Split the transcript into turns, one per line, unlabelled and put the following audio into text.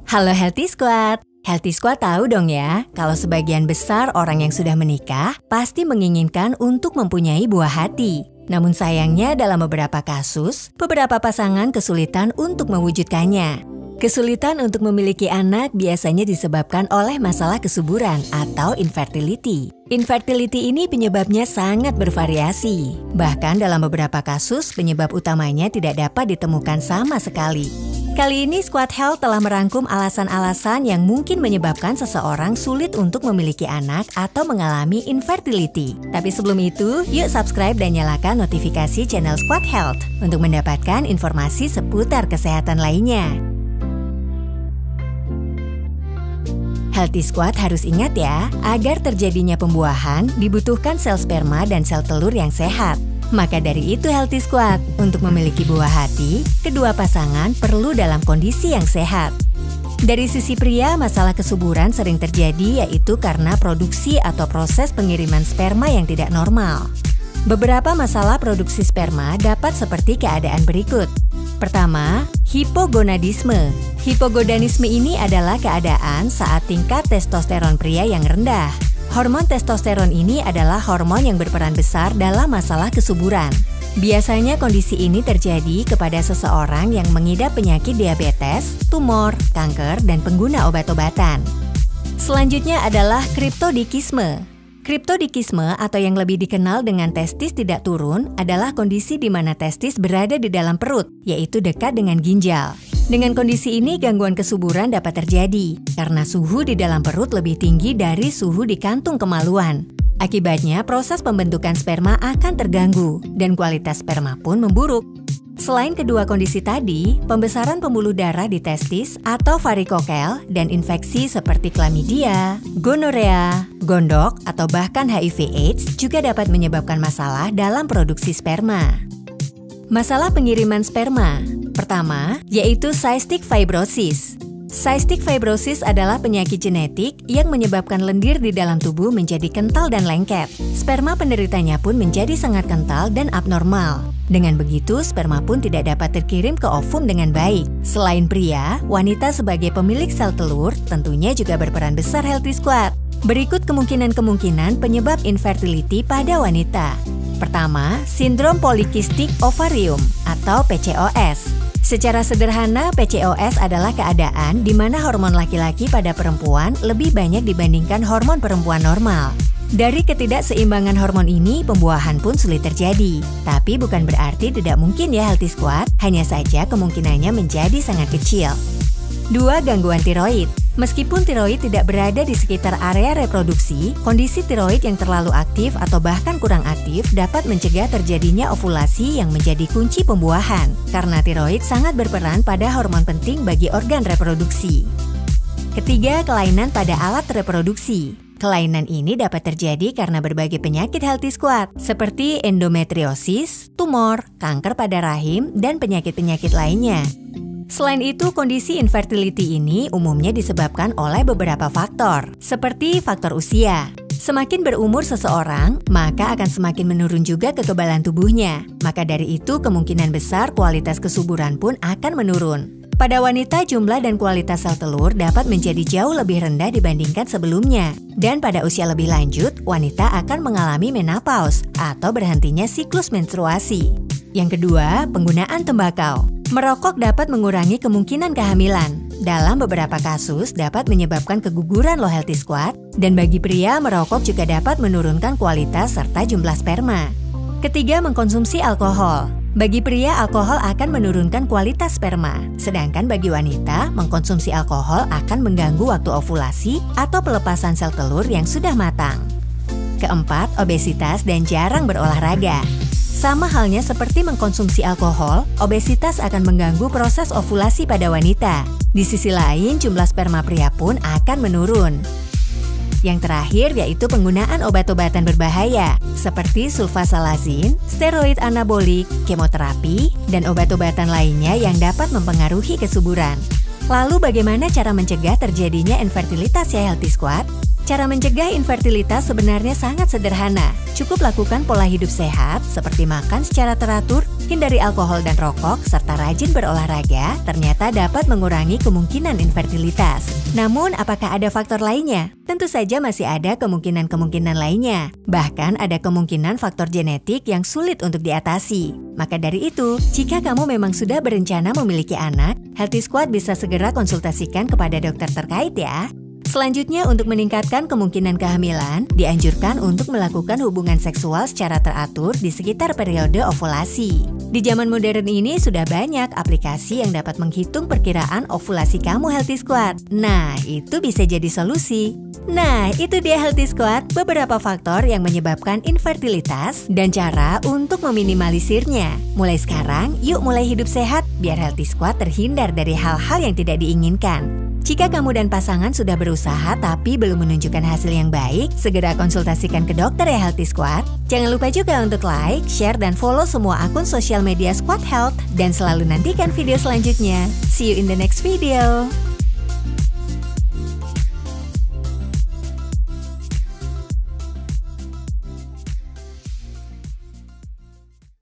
Halo Healthy Squad! Healthy Squad tahu dong ya, kalau sebagian besar orang yang sudah menikah pasti menginginkan untuk mempunyai buah hati. Namun sayangnya dalam beberapa kasus, beberapa pasangan kesulitan untuk mewujudkannya. Kesulitan untuk memiliki anak biasanya disebabkan oleh masalah kesuburan atau infertility. Infertility ini penyebabnya sangat bervariasi. Bahkan dalam beberapa kasus, penyebab utamanya tidak dapat ditemukan sama sekali. Kali ini Squad Health telah merangkum alasan-alasan yang mungkin menyebabkan seseorang sulit untuk memiliki anak atau mengalami infertility. Tapi sebelum itu, yuk subscribe dan nyalakan notifikasi channel Squad Health untuk mendapatkan informasi seputar kesehatan lainnya. Healthy Squad harus ingat ya, agar terjadinya pembuahan dibutuhkan sel sperma dan sel telur yang sehat. Maka dari itu Healthy Squad, untuk memiliki buah hati, kedua pasangan perlu dalam kondisi yang sehat. Dari sisi pria, masalah kesuburan sering terjadi yaitu karena produksi atau proses pengiriman sperma yang tidak normal. Beberapa masalah produksi sperma dapat seperti keadaan berikut. Pertama, hipogonadisme. Hipogonadisme ini adalah keadaan saat tingkat testosteron pria yang rendah. Hormon testosteron ini adalah hormon yang berperan besar dalam masalah kesuburan. Biasanya kondisi ini terjadi kepada seseorang yang mengidap penyakit diabetes, tumor, kanker, dan pengguna obat-obatan. Selanjutnya adalah kriptodikisme. Kriptodikisme atau yang lebih dikenal dengan testis tidak turun adalah kondisi di mana testis berada di dalam perut, yaitu dekat dengan ginjal. Dengan kondisi ini, gangguan kesuburan dapat terjadi karena suhu di dalam perut lebih tinggi dari suhu di kantung kemaluan. Akibatnya, proses pembentukan sperma akan terganggu dan kualitas sperma pun memburuk. Selain kedua kondisi tadi, pembesaran pembuluh darah di testis atau varikokel dan infeksi seperti chlamydia, gonorea, gondok, atau bahkan HIV/AIDS juga dapat menyebabkan masalah dalam produksi sperma. Masalah pengiriman sperma. Pertama, yaitu cystic fibrosis. Cystic fibrosis adalah penyakit genetik yang menyebabkan lendir di dalam tubuh menjadi kental dan lengket. Sperma penderitanya pun menjadi sangat kental dan abnormal. Dengan begitu, sperma pun tidak dapat terkirim ke ovum dengan baik. Selain pria, wanita sebagai pemilik sel telur tentunya juga berperan besar Healthy Squad. Berikut kemungkinan-kemungkinan penyebab infertility pada wanita. Pertama, sindrom polikistik ovarium atau PCOS. Secara sederhana, PCOS adalah keadaan di mana hormon laki-laki pada perempuan lebih banyak dibandingkan hormon perempuan normal. Dari ketidakseimbangan hormon ini, pembuahan pun sulit terjadi. Tapi bukan berarti tidak mungkin ya Healthy Squad, hanya saja kemungkinannya menjadi sangat kecil. 2. Gangguan tiroid. Meskipun tiroid tidak berada di sekitar area reproduksi, kondisi tiroid yang terlalu aktif atau bahkan kurang aktif dapat mencegah terjadinya ovulasi yang menjadi kunci pembuahan, karena tiroid sangat berperan pada hormon penting bagi organ reproduksi. Ketiga, kelainan pada alat reproduksi. Kelainan ini dapat terjadi karena berbagai penyakit Healthy Squad, seperti endometriosis, tumor, kanker pada rahim, dan penyakit-penyakit lainnya. Selain itu, kondisi infertility ini umumnya disebabkan oleh beberapa faktor, seperti faktor usia. Semakin berumur seseorang, maka akan semakin menurun juga kekebalan tubuhnya. Maka dari itu, kemungkinan besar kualitas kesuburan pun akan menurun. Pada wanita, jumlah dan kualitas sel telur dapat menjadi jauh lebih rendah dibandingkan sebelumnya. Dan pada usia lebih lanjut, wanita akan mengalami menopause atau berhentinya siklus menstruasi. Yang kedua, penggunaan tembakau. Merokok dapat mengurangi kemungkinan kehamilan. Dalam beberapa kasus dapat menyebabkan keguguran loh Healthy Squad. Dan bagi pria, merokok juga dapat menurunkan kualitas serta jumlah sperma. Ketiga, mengkonsumsi alkohol. Bagi pria, alkohol akan menurunkan kualitas sperma. Sedangkan bagi wanita, mengkonsumsi alkohol akan mengganggu waktu ovulasi atau pelepasan sel telur yang sudah matang. Keempat, obesitas dan jarang berolahraga. Sama halnya seperti mengkonsumsi alkohol, obesitas akan mengganggu proses ovulasi pada wanita. Di sisi lain, jumlah sperma pria pun akan menurun. Yang terakhir yaitu penggunaan obat-obatan berbahaya, seperti sulfasalazin, steroid anabolik, kemoterapi, dan obat-obatan lainnya yang dapat mempengaruhi kesuburan. Lalu bagaimana cara mencegah terjadinya infertilitas ya Healthy Squad? Cara mencegah infertilitas sebenarnya sangat sederhana. Cukup lakukan pola hidup sehat, seperti makan secara teratur, hindari alkohol dan rokok, serta rajin berolahraga, ternyata dapat mengurangi kemungkinan infertilitas. Namun, apakah ada faktor lainnya? Tentu saja masih ada kemungkinan-kemungkinan lainnya. Bahkan ada kemungkinan faktor genetik yang sulit untuk diatasi. Maka dari itu, jika kamu memang sudah berencana memiliki anak, Healthy Squad bisa segera konsultasikan kepada dokter terkait ya. Selanjutnya, untuk meningkatkan kemungkinan kehamilan, dianjurkan untuk melakukan hubungan seksual secara teratur di sekitar periode ovulasi. Di zaman modern ini sudah banyak aplikasi yang dapat menghitung perkiraan ovulasi kamu Healthy Squad. Nah, itu bisa jadi solusi. Nah, itu dia Healthy Squad, beberapa faktor yang menyebabkan infertilitas dan cara untuk meminimalisirnya. Mulai sekarang, yuk mulai hidup sehat biar Healthy Squad terhindar dari hal-hal yang tidak diinginkan. Jika kamu dan pasangan sudah berusaha tapi belum menunjukkan hasil yang baik, segera konsultasikan ke dokter ya Healthy Squad. Jangan lupa juga untuk like, share, dan follow semua akun sosial media Squad Health dan selalu nantikan video selanjutnya. See you in the next video.